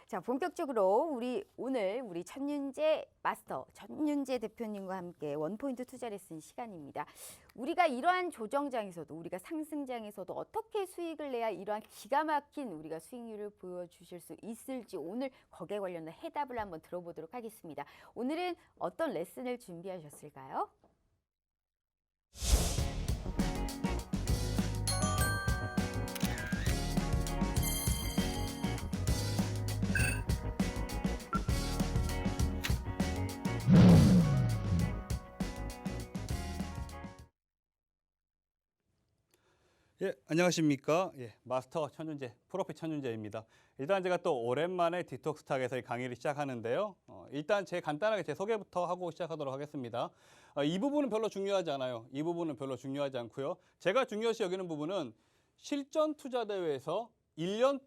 자, 본격적으로 오늘 우리 천윤재 마스터, 천윤재 대표님과 함께 원포인트 투자 레슨 시간입니다. 우리가 이러한 조정장에서도, 우리가 상승장에서도 어떻게 수익을 내야 이러한 기가 막힌 우리가 수익률을 보여주실 수 있을지 오늘 거기에 관련된 해답을 한번 들어보도록 하겠습니다. 오늘은 어떤 레슨을 준비하셨을까요? 예, 안녕하십니까. 마스터 천윤재, 프로핏 천윤재입니다. 일단 제가 또 오랜만에 디톡스탁에서 강의를 시작하는데요. 일단 간단하게 제 소개부터 하고 시작하도록 하겠습니다. 이 부분은 별로 중요하지 않아요. 이 부분은 별로 중요하지 않고요. 제가 중요시 여기는 부분은 실전 투자 대회에서 1년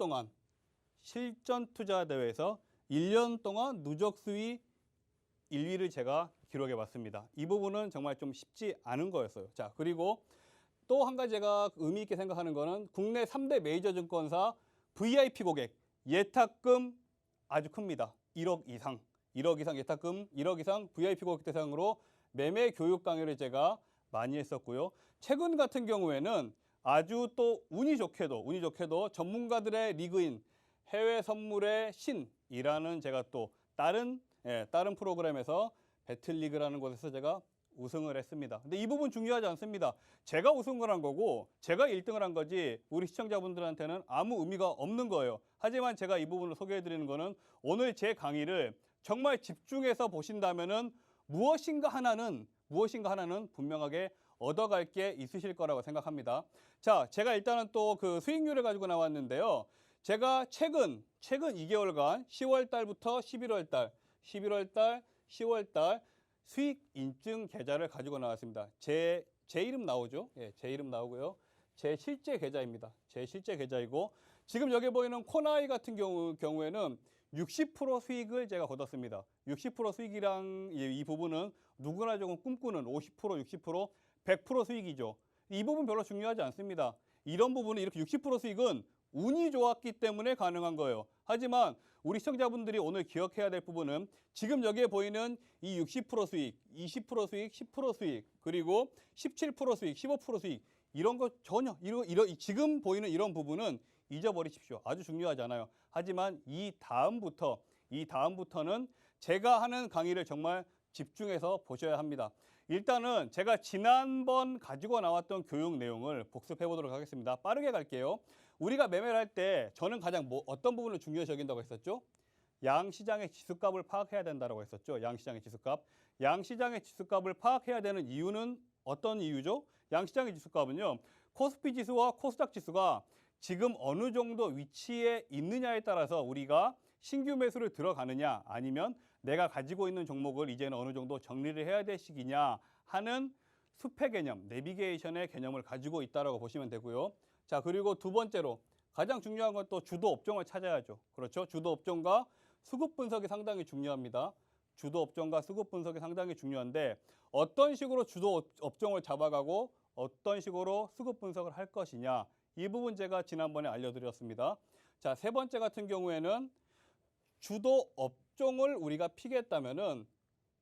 동안 누적 수익 1위를 제가 기록해 봤습니다. 이 부분은 정말 좀 쉽지 않은 거였어요. 자, 그리고 또 한 가지 제가 의미 있게 생각하는 거는 국내 3대 메이저 증권사 VIP 고객 예탁금 아주 큽니다. 1억 이상 예탁금 1억 이상 VIP 고객 대상으로 매매 교육 강의를 제가 많이 했었고요. 최근 같은 경우에는 아주 또 운이 좋게도 전문가들의 리그인 해외 선물의 신이라는 제가 또 다른 프로그램에서 배틀리그라는 곳에서 제가 우승을 했습니다. 근데 이 부분 중요하지 않습니다. 제가 우승을 한 거고 제가 1등을 한 거지 우리 시청자분들한테는 아무 의미가 없는 거예요. 하지만 제가 이 부분을 소개해 드리는 거는 오늘 제 강의를 정말 집중해서 보신다면은 무엇인가 하나는 분명하게 얻어갈 게 있으실 거라고 생각합니다. 자, 제가 일단은 또 그 수익률을 가지고 나왔는데요. 제가 최근 2개월간 10월 달부터 11월 달, 10월 달 수익 인증 계좌를 가지고 나왔습니다. 제 이름 나오죠? 예, 제 이름 나오고요. 제 실제 계좌입니다. 제 실제 계좌이고 지금 여기 보이는 코나이 같은 경우에는 60% 수익을 제가 거뒀습니다. 60% 수익이랑 이 부분은 누구나 조금 꿈꾸는 50%, 60%, 100% 수익이죠. 이 부분 별로 중요하지 않습니다. 이런 부분은 이렇게 60% 수익은 운이 좋았기 때문에 가능한 거예요. 하지만 우리 시청자분들이 오늘 기억해야 될 부분은 지금 여기에 보이는 이 60% 수익, 20% 수익, 10% 수익, 그리고 17% 수익, 15% 수익 이런 거 전혀 지금 보이는 이런 부분은 잊어버리십시오. 아주 중요하지 않아요. 하지만 이 다음부터는 제가 하는 강의를 정말 집중해서 보셔야 합니다. 일단은 제가 지난번 가지고 나왔던 교육 내용을 복습해 보도록 하겠습니다. 빠르게 갈게요. 우리가 매매를 할 때 저는 가장 어떤 부분을 중요시 여긴다고 했었죠? 양시장의 지수값을 파악해야 된다고 했었죠. 양시장의 지수값. 양시장의 지수값을 파악해야 되는 이유는 어떤 이유죠? 양시장의 지수값은요. 코스피 지수와 코스닥 지수가 지금 어느 정도 위치에 있느냐에 따라서 우리가 신규 매수를 들어가느냐 아니면 내가 가지고 있는 종목을 이제는 어느 정도 정리를 해야 될 시기냐 하는 수패 개념, 내비게이션의 개념을 가지고 있다고 보시면 되고요. 자, 그리고 두 번째로 가장 중요한 건 또 주도 업종을 찾아야죠. 그렇죠? 주도 업종과 수급 분석이 상당히 중요합니다. 주도 업종과 수급 분석이 상당히 중요한데 어떤 식으로 주도 업종을 잡아가고 어떤 식으로 수급 분석을 할 것이냐 이 부분 제가 지난번에 알려드렸습니다. 자, 세 번째 같은 경우에는 주도 업종을 우리가 피겠다면은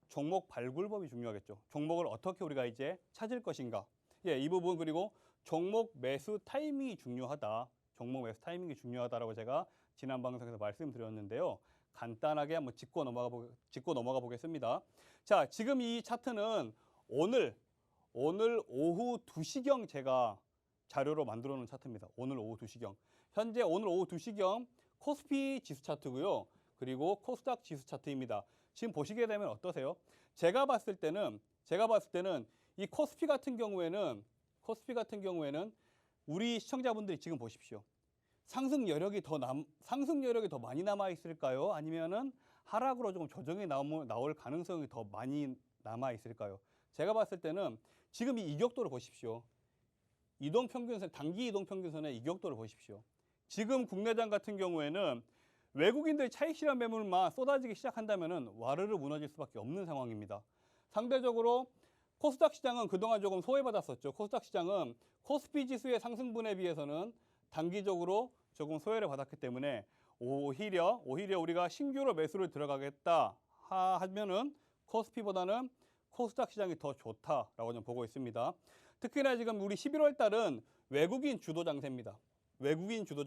종목 발굴법이 중요하겠죠. 종목을 어떻게 우리가 이제 찾을 것인가. 예, 이 부분 그리고 종목 매수 타이밍이 중요하다. 종목 매수 타이밍이 중요하다라고 제가 지난 방송에서 말씀드렸는데요. 간단하게 한번 짚고 넘어가 보겠습니다. 자, 지금 이 차트는 오늘 오후 2시경 제가 자료로 만들어 놓은 차트입니다. 오늘 오후 2시경. 현재 오늘 오후 2시경 코스피 지수 차트고요. 그리고 코스닥 지수 차트입니다. 지금 보시게 되면 어떠세요? 제가 봤을 때는 이 코스피 같은 경우에는 우리 시청자분들이 지금 보십시오. 상승 여력이 더 많이 남아 있을까요? 아니면은 하락으로 조금 조정이 나올 가능성이 더 많이 남아 있을까요? 제가 봤을 때는 지금 이 이격도를 보십시오. 단기 이동 평균선의 이격도를 보십시오. 지금 국내장 같은 경우에는 외국인들 차익 실현 매물만 쏟아지기 시작한다면은 와르르 무너질 수밖에 없는 상황입니다. 상대적으로 코스닥 시장은 그동안 조금 소외받았었죠. 코스닥 시장은 코스피 지수의 상승분에 비해서는 단기적으로 조금 소외를 받았기 때문에 오히려 우리가 신규로 매수를 들어가겠다 하면은 코스피보다는 코스닥 시장이 더 좋다라고 좀 보고 있습니다. 특히나 지금 우리 11월 달은 외국인 주도 장세입니다. 외국인 주도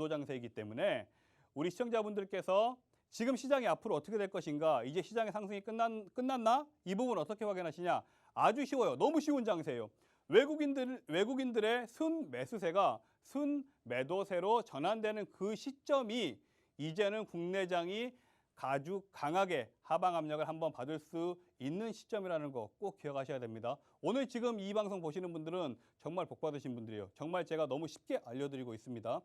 장세이기 때문에 우리 시청자분들께서 지금 시장이 앞으로 어떻게 될 것인가, 이제 시장의 상승이 끝났나? 이 부분 어떻게 확인하시냐? 아주 쉬워요. 너무 쉬운 장세예요. 외국인들의 순 매수세가 순 매도세로 전환되는 그 시점이 이제는 국내장이 아주 강하게 하방 압력을 한번 받을 수 있는 시점이라는 거 꼭 기억하셔야 됩니다. 오늘 지금 이 방송 보시는 분들은 정말 복 받으신 분들이에요. 정말 제가 너무 쉽게 알려드리고 있습니다.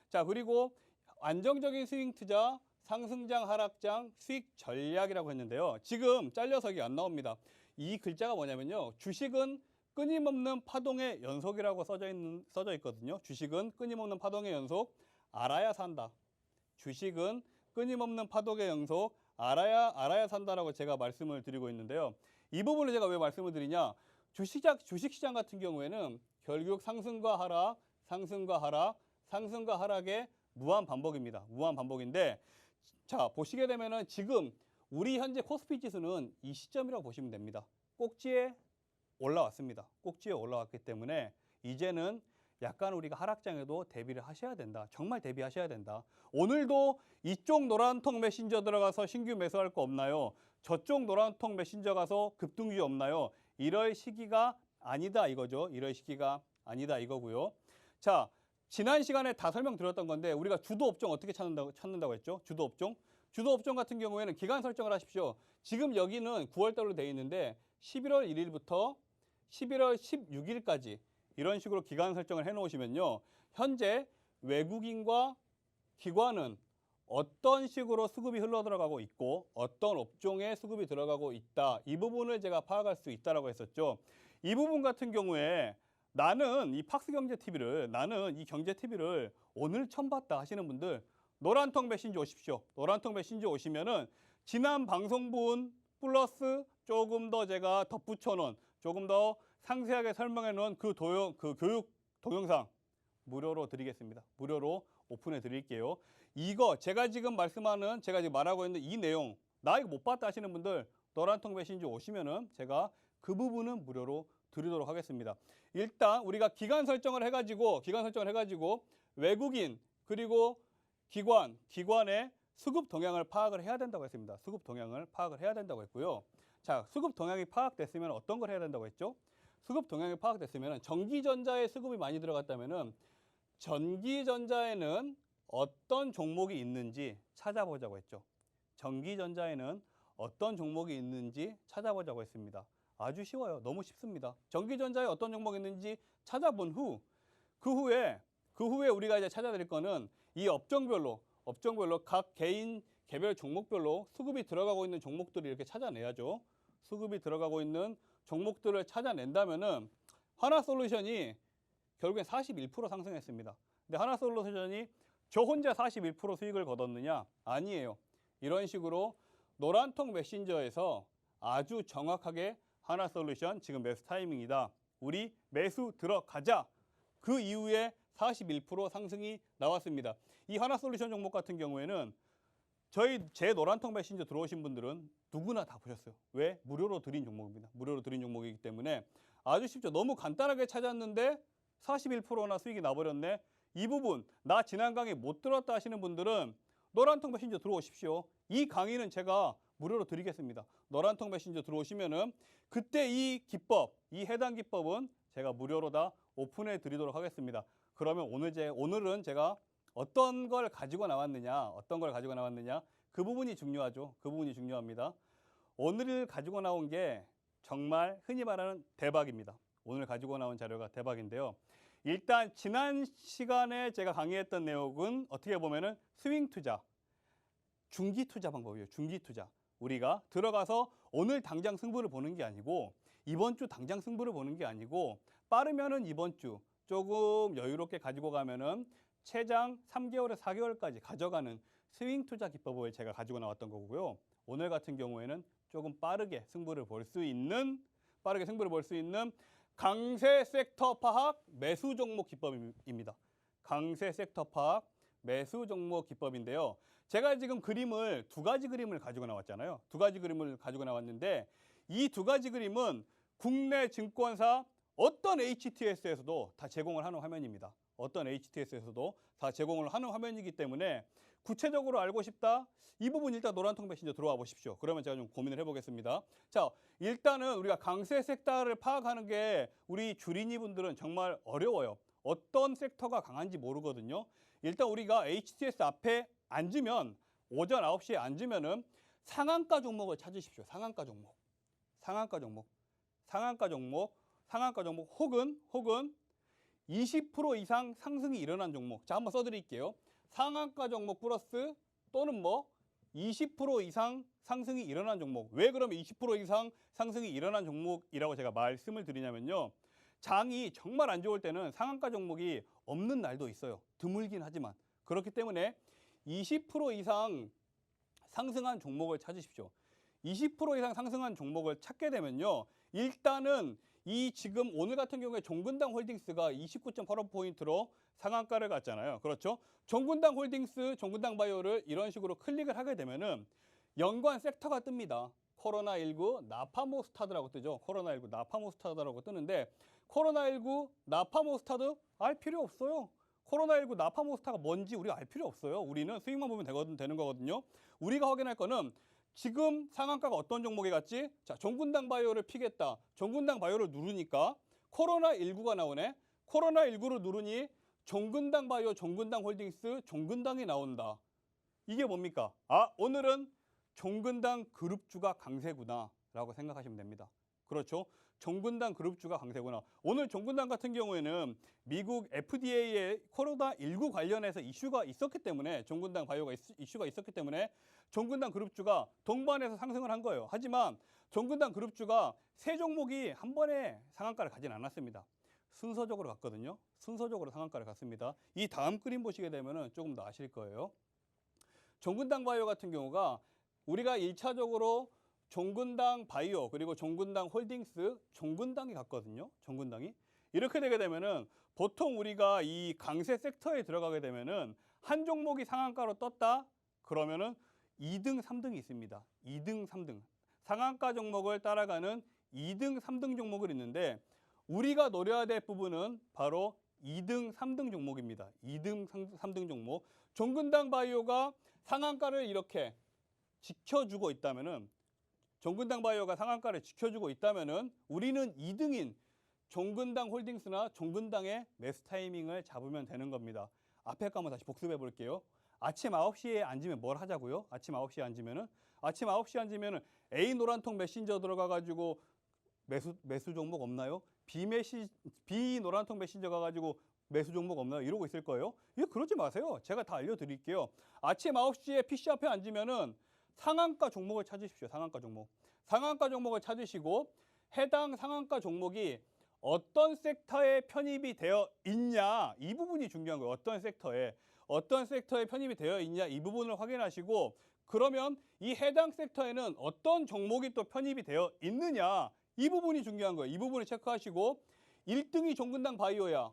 자, 그리고 안정적인 스윙 투자, 상승장, 하락장, 수익 전략이라고 했는데요. 지금 잘려서 이게 안 나옵니다. 이 글자가 뭐냐면요. 주식은 끊임없는 파동의 연속이라고 써져 있거든요. 주식은 끊임없는 파동의 연속, 알아야 산다. 주식은 끊임없는 파동의 연속, 알아야 산다라고 제가 말씀을 드리고 있는데요. 이 부분을 제가 왜 말씀을 드리냐? 주식시장 같은 경우에는 결국 상승과 하락, 상승과 하락, 상승과 하락의 무한 반복입니다. 무한 반복인데, 자, 보시게 되면은 지금 우리 현재 코스피 지수는 이 시점이라고 보시면 됩니다. 꼭지에 올라왔습니다. 꼭지에 올라왔기 때문에 이제는 약간 우리가 하락장에도 대비를 하셔야 된다. 정말 대비하셔야 된다. 오늘도 이쪽 노란통 메신저 들어가서 신규 매수할 거 없나요? 저쪽 노란통 메신저 가서 급등주 없나요? 이럴 시기가 아니다 이거죠. 이럴 시기가 아니다 이거고요. 자, 지난 시간에 다 설명드렸던 건데 우리가 주도 업종 어떻게 찾는다고 했죠? 주도 업종. 주도 업종 같은 경우에는 기간 설정을 하십시오. 지금 여기는 9월달로 되어 있는데 11월 1일부터 11월 16일까지 이런 식으로 기간 설정을 해놓으시면요. 현재 외국인과 기관은 어떤 식으로 수급이 흘러들어가고 있고 어떤 업종에 수급이 들어가고 있다. 이 부분을 제가 파악할 수 있다라고 했었죠. 이 부분 같은 경우에 나는 이 팍스경제TV를 나는 이 경제TV를 오늘 처음 봤다 하시는 분들 노란통 메신저 오십시오. 노란통 메신저 오시면은 지난 방송분 플러스 조금 더 제가 덧붙여 놓은 조금 더 상세하게 설명해 놓은 그 교육 동영상 무료로 드리겠습니다. 무료로 오픈해 드릴게요. 이거 제가 지금 말하고 있는 이 내용 나 이거 못 봤다 하시는 분들 노란통 메신저 오시면은 제가 그 부분은 무료로 드리도록 하겠습니다. 일단 우리가 기간 설정을 해가지고 외국인 그리고 기관의 수급 동향을 파악을 해야 된다고 했습니다. 수급 동향을 파악을 해야 된다고 했고요. 자, 수급 동향이 파악됐으면 어떤 걸 해야 된다고 했죠? 수급 동향이 파악됐으면 전기전자에 수급이 많이 들어갔다면은 전기전자에는 어떤 종목이 있는지 찾아보자고 했죠. 전기전자에는 어떤 종목이 있는지 찾아보자고 했습니다. 아주 쉬워요. 너무 쉽습니다. 전기전자에 어떤 종목이 있는지 찾아본 후 그 후에 우리가 이제 찾아드릴 거는 이 업종별로 각 개별 종목별로 수급이 들어가고 있는 종목들을 이렇게 찾아내야죠. 수급이 들어가고 있는 종목들을 찾아낸다면은 하나솔루션이 결국엔 41% 상승했습니다. 근데 하나솔루션이 저 혼자 41% 수익을 거뒀느냐? 아니에요. 이런 식으로 노란통 메신저에서 아주 정확하게 하나솔루션 지금 매수 타이밍이다. 우리 매수 들어가자. 그 이후에 41% 상승이 나왔습니다. 이 하나솔루션 종목 같은 경우에는 제 노란통 메신저 들어오신 분들은 누구나 다 보셨어요. 왜? 무료로 드린 종목입니다. 무료로 드린 종목이기 때문에 아주 쉽죠. 너무 간단하게 찾았는데 41%나 수익이 나버렸네. 이 부분 나 지난 강의 못 들었다 하시는 분들은 노란통 메신저 들어오십시오. 이 강의는 제가 무료로 드리겠습니다. 노란통 메신저 들어오시면은 그때 이 해당 기법은 제가 무료로 다 오픈해 드리도록 하겠습니다. 그러면 오늘은 제가 어떤 걸 가지고 나왔느냐, 그 부분이 중요하죠. 그 부분이 중요합니다. 오늘 가지고 나온 게 정말 흔히 말하는 대박입니다. 오늘 가지고 나온 자료가 대박인데요. 일단 지난 시간에 제가 강의했던 내용은 어떻게 보면은 스윙 투자, 중기 투자 방법이에요. 중기 투자. 우리가 들어가서 오늘 당장 승부를 보는 게 아니고 이번 주 당장 승부를 보는 게 아니고 빠르면은 이번 주 조금 여유롭게 가지고 가면은 최장 3개월에서 4개월까지 가져가는 스윙 투자 기법을 제가 가지고 나왔던 거고요. 오늘 같은 경우에는 조금 빠르게 승부를 볼 수 있는 강세 섹터 파악 매수 종목 기법입니다. 강세 섹터 파악 매수 종목 기법인데요. 제가 지금 그림을 두 가지 그림을 가지고 나왔잖아요. 두 가지 그림을 가지고 나왔는데 이 두 가지 그림은 국내 증권사 어떤 HTS에서도 다 제공을 하는 화면입니다. 어떤 HTS에서도 다 제공을 하는 화면이기 때문에 구체적으로 알고 싶다? 이 부분 일단 노란통 메신저 들어와 보십시오. 그러면 제가 좀 고민을 해보겠습니다. 자, 일단은 우리가 강세 섹터를 파악하는 게 우리 주린이 분들은 정말 어려워요. 어떤 섹터가 강한지 모르거든요. 일단 우리가 HTS 앞에 앉으면 오전 9시에 앉으면은 상한가 종목을 찾으십시오. 상한가 종목. 상한가 종목. 상한가 종목. 상한가 종목 혹은 20% 이상 상승이 일어난 종목. 자, 한번 써드릴게요. 상한가 종목 플러스 또는 뭐 20% 이상 상승이 일어난 종목. 왜 그러면 20% 이상 상승이 일어난 종목이라고 제가 말씀을 드리냐면요. 장이 정말 안 좋을 때는 상한가 종목이 없는 날도 있어요. 드물긴 하지만. 그렇기 때문에 20% 이상 상승한 종목을 찾으십시오. 20% 이상 상승한 종목을 찾게 되면요. 일단은 이 지금 오늘 같은 경우에 종근당 홀딩스가 29.85포인트로 상한가를 갔잖아요. 그렇죠? 종근당 홀딩스, 종근당 바이오를 이런 식으로 클릭을 하게 되면은 연관 섹터가 뜹니다. 코로나19 나파모스타드라고 뜨죠. 코로나19 나파모스타드라고 뜨는데 코로나19 나파모스타드 알 필요 없어요. 코로나19 나파모스타가 뭔지 우리가 알 필요 없어요. 우리는 수익만 보면 되는 거거든요. 우리가 확인할 거는 지금 상한가가 어떤 종목에 갔지? 자, 종근당 바이오를 피겠다. 종근당 바이오를 누르니까 코로나19가 나오네. 코로나19를 누르니 종근당 바이오, 종근당 홀딩스, 종근당이 나온다. 이게 뭡니까? 아, 오늘은 종근당 그룹주가 강세구나 라고 생각하시면 됩니다. 그렇죠? 종근당 그룹주가 강세구나. 오늘 종근당 같은 경우에는 미국 FDA의 코로나19 관련해서 이슈가 있었기 때문에 종근당 바이오가 이슈가 있었기 때문에 종근당 그룹주가 동반해서 상승을 한 거예요. 하지만 종근당 그룹주가 세 종목이 한 번에 상한가를 가진 않았습니다. 순서적으로 갔거든요. 순서적으로 상한가를 갔습니다. 이 다음 그림 보시게 되면 조금 더 아실 거예요. 종근당 바이오 같은 경우가 우리가 1차적으로 종근당 바이오 그리고 종근당 홀딩스 종근당이 갔거든요. 종근당이. 이렇게 되게 되면은 보통 우리가 이 강세 섹터에 들어가게 되면은 한 종목이 상한가로 떴다. 그러면은 2등, 3등이 있습니다. 2등, 3등. 상한가 종목을 따라가는 2등, 3등 종목을 있는데 우리가 노려야 될 부분은 바로 2등, 3등 종목입니다. 2등, 3등 종목. 종근당 바이오가 상한가를 이렇게 지켜주고 있다면은 종근당 바이오가 상한가를 지켜주고 있다면은 우리는 2등인 종근당 홀딩스나 종근당의 매수 타이밍을 잡으면 되는 겁니다. 앞에 거 한번 다시 복습해 볼게요. 아침 9시에 앉으면 뭘 하자고요? 아침 9시에 앉으면은 A 노란통 메신저 들어가 가지고 매수 종목 없나요? B 노란통 메신저 가 가지고 매수 종목 없나요? 이러고 있을 거예요. 이거 그러지 마세요. 제가 다 알려드릴게요. 아침 9시에 PC 앞에 앉으면은 상한가 종목을 찾으십시오. 상한가 종목. 상한가 종목을 찾으시고 해당 상한가 종목이 어떤 섹터에 편입이 되어 있냐. 이 부분이 중요한 거예요. 어떤 섹터에 편입이 되어 있냐. 이 부분을 확인하시고 그러면 이 해당 섹터에는 어떤 종목이 또 편입이 되어 있느냐. 이 부분이 중요한 거예요. 이 부분을 체크하시고 1등이 종근당 바이오야.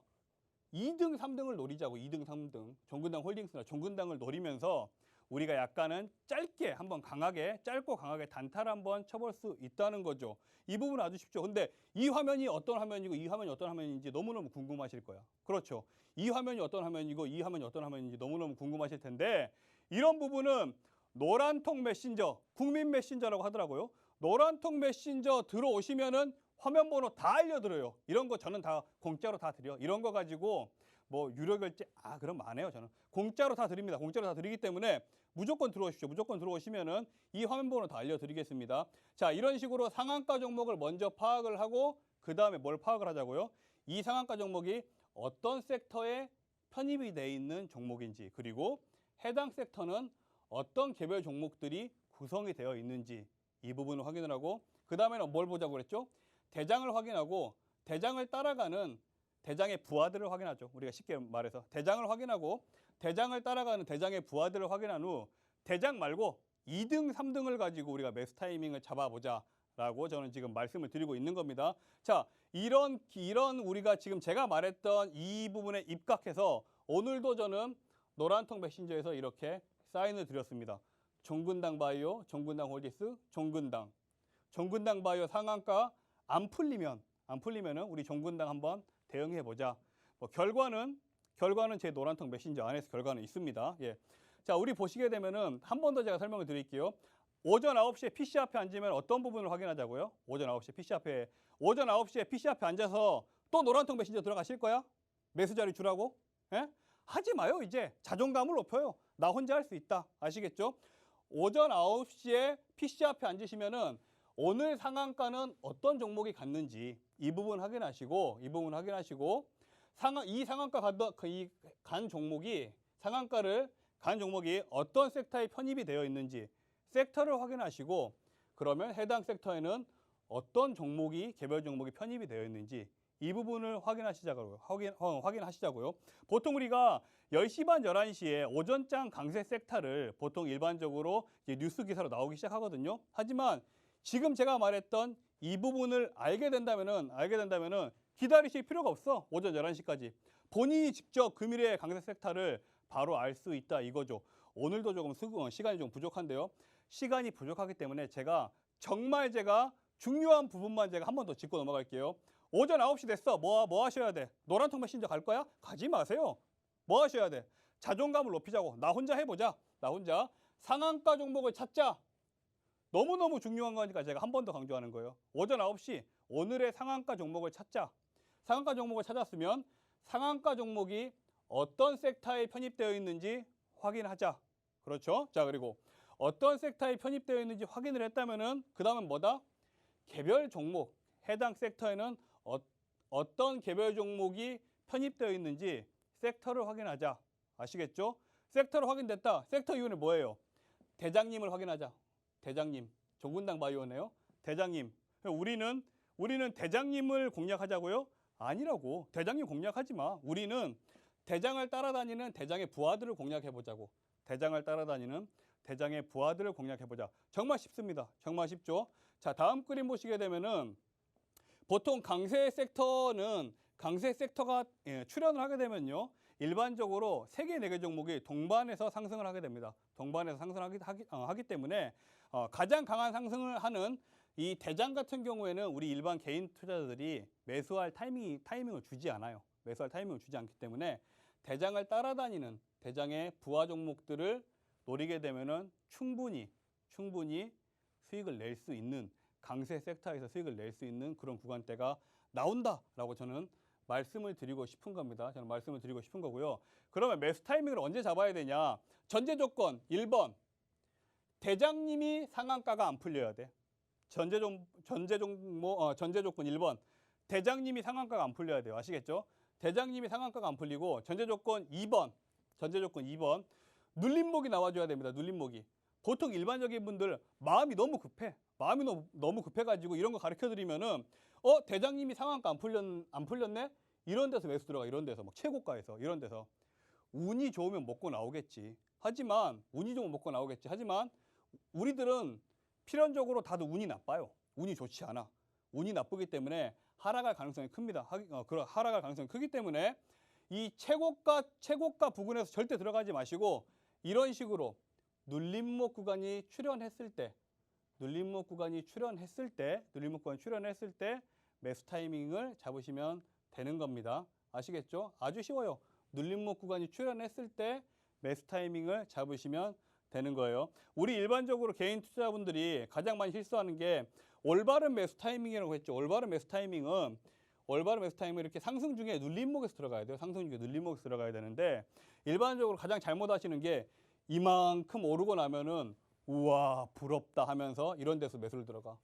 2등, 3등을 노리자고. 2등, 3등. 종근당 홀딩스나 종근당을 노리면서 우리가 약간은 짧고 강하게 단타를 한번 쳐볼 수 있다는 거죠. 이 부분 아주 쉽죠. 근데 이 화면이 어떤 화면이고 이 화면이 어떤 화면인지 너무너무 궁금하실 거야. 그렇죠. 이 화면이 어떤 화면이고 이 화면이 어떤 화면인지 너무너무 궁금하실 텐데 이런 부분은 노란통 메신저, 국민 메신저라고 하더라고요. 노란통 메신저 들어오시면은 화면 번호 다 알려드려요. 이런 거 저는 다 공짜로 다 드려. 이런 거 가지고 뭐 유료 결제 그럼 안 해요. 저는 공짜로 다 드립니다. 공짜로 다 드리기 때문에 무조건 들어오십시오. 무조건 들어오시면은 이 화면 번호 다 알려드리겠습니다. 자, 이런 식으로 상한가 종목을 먼저 파악을 하고 그 다음에 뭘 파악을 하자고요? 이 상한가 종목이 어떤 섹터에 편입이 돼 있는 종목인지 그리고 해당 섹터는 어떤 개별 종목들이 구성이 되어 있는지 이 부분을 확인을 하고 그 다음에는 뭘 보자고 그랬죠? 대장을 확인하고 대장을 따라가는 대장의 부하들을 확인하죠. 우리가 쉽게 말해서 대장을 확인하고 대장을 따라가는 대장의 부하들을 확인한 후 대장 말고 2등, 3등을 가지고 우리가 매수 타이밍을 잡아보자 라고 저는 지금 말씀을 드리고 있는 겁니다. 자, 이런 우리가 지금 제가 말했던 이 부분에 입각해서 오늘도 저는 노란통 메신저에서 이렇게 사인을 드렸습니다. 종근당 바이오, 종근당 홀디스, 종근당 바이오 상한가 안 풀리면은 우리 종근당 한번 대응해 보자. 뭐 결과는 제 노란통 메신저 안에서 결과는 있습니다. 예. 자, 우리 보시게 되면은 한 번 더 제가 설명을 드릴게요. 오전 9시에 PC 앞에 앉으면 어떤 부분을 확인하자고요? 오전 9시에 PC 앞에 앉아서 또 노란통 메신저 들어가실 거야? 매수 자리 주라고? 예? 하지 마요, 이제. 자존감을 높여요. 나 혼자 할 수 있다. 아시겠죠? 오전 9시에 PC 앞에 앉으시면은 오늘 상한가는 어떤 종목이 갔는지 이 부분 확인하시고 이 상한가 간 종목이 어떤 섹터에 편입이 되어 있는지 섹터를 확인하시고 그러면 해당 섹터에는 어떤 종목이 개별 종목이 편입이 되어 있는지 이 부분을 확인하시자고요. 보통 우리가 10시 반, 11시에 오전장 강세 섹터를 보통 일반적으로 이제 뉴스 기사로 나오기 시작하거든요. 하지만 지금 제가 말했던 이 부분을 알게 된다면은 기다리실 필요가 없어. 오전 11시까지. 본인이 직접 금일의 강세 섹터를 바로 알 수 있다 이거죠. 오늘도 조금 시간이 좀 부족한데요. 시간이 부족하기 때문에 제가 중요한 부분만 제가 한 번 더 짚고 넘어갈게요. 오전 9시 됐어. 뭐 하셔야 돼? 노란통 메신저 갈 거야? 가지 마세요. 뭐 하셔야 돼? 자존감을 높이자고. 나 혼자 해보자. 상한가 종목을 찾자. 너무너무 중요한 거니까 제가 한 번 더 강조하는 거예요. 오전 9시 오늘의 상한가 종목을 찾자. 상한가 종목을 찾았으면 상한가 종목이 어떤 섹터에 편입되어 있는지 확인하자. 그렇죠? 자, 그리고 어떤 섹터에 편입되어 있는지 확인을 했다면은 그 다음은 뭐다? 개별 종목, 해당 섹터에는 어떤 개별 종목이 편입되어 있는지 섹터를 확인하자. 아시겠죠? 섹터로 확인됐다. 섹터 이유는 뭐예요? 대장님을 확인하자. 대장님, 종근당 바이오네요. 대장님. 우리는 대장님을 공략하자고요? 아니라고. 대장님 공략하지 마. 우리는 대장을 따라다니는 대장의 부하들을 공략해보자고. 대장을 따라다니는 대장의 부하들을 공략해보자. 정말 쉽습니다. 정말 쉽죠? 자, 다음 그림 보시게 되면은 보통 강세 섹터가 출현을 하게 되면요. 일반적으로 3개, 4개 종목이 동반해서 상승을 하게 됩니다. 동반해서 상승하기 때문에 가장 강한 상승을 하는 이 대장 같은 경우에는 우리 일반 개인 투자자들이 매수할 타이밍을 주지 않아요. 매수할 타이밍을 주지 않기 때문에 대장을 따라다니는 대장의 부하 종목들을 노리게 되면은 충분히 수익을 낼 수 있는 강세 섹터에서 수익을 낼 수 있는 그런 구간대가 나온다라고 저는 말씀을 드리고 싶은 겁니다. 저는 말씀을 드리고 싶은 거고요. 그러면 매수 타이밍을 언제 잡아야 되냐? 전제 조건 1번. 대장님이 상한가가 안 풀려야 돼. 전제 조건 1번. 대장님이 상한가가 안 풀려야 돼요. 아시겠죠? 대장님이 상한가가 안 풀리고 전제 조건 2번. 눌림목이 나와줘야 됩니다. 눌림목이. 보통 일반적인 분들 마음이 너무 급해. 너무 급해가지고 이런 거 가르쳐드리면은 대장님이 상한가 안 풀렸네? 이런 데서 매수 들어가. 이런 데서 막 최고가에서 이런 데서 운이 좋으면 먹고 나오겠지. 하지만 우리들은 필연적으로 다들 운이 나빠요. 운이 좋지 않아. 운이 나쁘기 때문에 하락할 가능성이 큽니다. 하락할 가능성이 크기 때문에 이 최고가 부근에서 절대 들어가지 마시고 이런 식으로 눌림목 구간이 출현했을 때 매수 타이밍을 잡으시면 되는 겁니다. 아시겠죠? 아주 쉬워요. 눌림목 구간이 출현했을 때 매수 타이밍을 잡으시면 되는 거예요. 우리 일반적으로 개인 투자자분들이 가장 많이 실수하는 게 올바른 매수 타이밍이라고 했죠. 올바른 매수 타이밍은 이렇게 상승 중에 눌림목에서 들어가야 돼요. 상승 중에 눌림목에서 들어가야 되는데 일반적으로 가장 잘못하시는 게 이만큼 오르고 나면은 우와 부럽다 하면서 이런 데서 매수를 들어가요.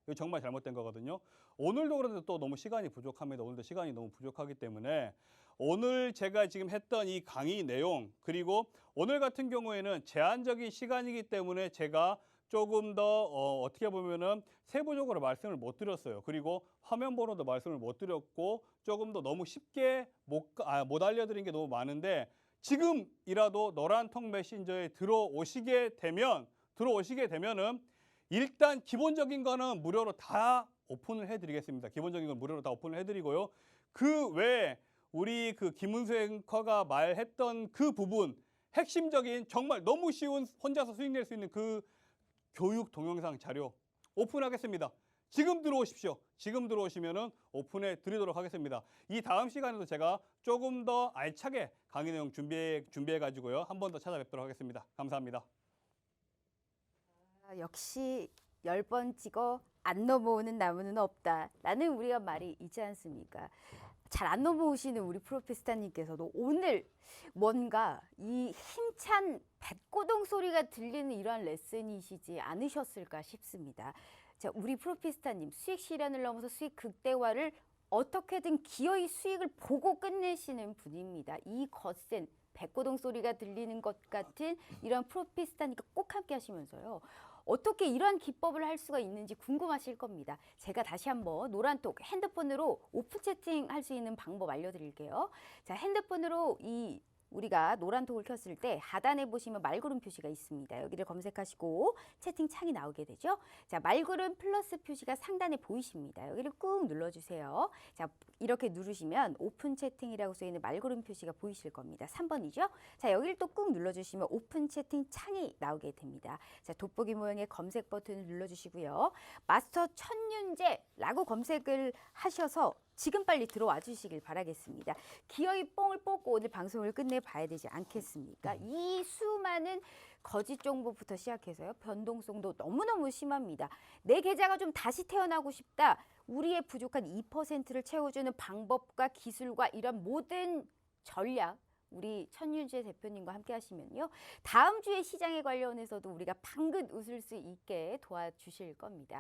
이거 정말 잘못된 거거든요. 오늘도 그런데 또 너무 시간이 부족합니다. 오늘도 시간이 너무 부족하기 때문에 오늘 제가 지금 했던 이 강의 내용 그리고 오늘 같은 경우에는 제한적인 시간이기 때문에 제가 조금 더 어떻게 보면은 세부적으로 말씀을 못 드렸어요. 그리고 화면 번호도 말씀을 못 드렸고 조금 더 너무 쉽게 못 알려드린 게 너무 많은데 지금이라도 노란통 메신저에 들어오시게 되면은 일단 기본적인 거는 무료로 다 오픈을 해드리겠습니다. 기본적인 건 무료로 다 오픈을 해드리고요. 그 외에 우리 그 김은수 앵커가 말했던 그 부분, 핵심적인 정말 너무 쉬운 혼자서 수익 낼 수 있는 그 교육 동영상 자료 오픈하겠습니다. 지금 들어오십시오. 지금 들어오시면은 오픈해 드리도록 하겠습니다. 이 다음 시간에도 제가 조금 더 알차게 강의 내용 준비해 가지고요. 한 번 더 찾아뵙도록 하겠습니다. 감사합니다. 역시 10번 찍어 안 넘어오는 나무는 없다. 라는 우리가 말이 있지 않습니까? 잘 안 넘어오시는 우리 프로페스타님께서도 오늘 뭔가 이 힘찬 뱃고동 소리가 들리는 이러한 레슨이시지 않으셨을까 싶습니다. 자, 우리 프로페스타님 수익 실현을 넘어서 수익 극대화를 어떻게든 기어이 수익을 보고 끝내시는 분입니다. 이 거센 뱃고동 소리가 들리는 것 같은 이런 프로페스타님과 꼭 함께 하시면서요. 어떻게 이러한 기법을 할 수가 있는지 궁금하실 겁니다. 제가 다시 한번 노란톡 핸드폰으로 오픈 채팅 할 수 있는 방법 알려드릴게요. 자, 핸드폰으로 우리가 노란톡을 켰을 때 하단에 보시면 말구름 표시가 있습니다. 여기를 검색하시고 채팅창이 나오게 되죠. 자, 말구름 플러스 표시가 상단에 보이십니다. 여기를 꾹 눌러주세요. 자, 이렇게 누르시면 오픈 채팅이라고 써있는 말구름 표시가 보이실 겁니다. 3번이죠. 자, 여기를 또 꾹 눌러주시면 오픈 채팅 창이 나오게 됩니다. 자, 돋보기 모양의 검색 버튼을 눌러주시고요. 마스터 천윤재라고 검색을 하셔서 지금 빨리 들어와 주시길 바라겠습니다. 기어이 뽕을 뽑고 오늘 방송을 끝내봐야 되지 않겠습니까? 이 수많은 거짓 정보부터 시작해서요. 변동성도 너무너무 심합니다. 내 계좌가 좀 다시 태어나고 싶다. 우리의 부족한 2%를 채워주는 방법과 기술과 이런 모든 전략, 우리 천윤재 대표님과 함께 하시면요. 다음 주에 시장에 관련해서도 우리가 방긋 웃을 수 있게 도와주실 겁니다.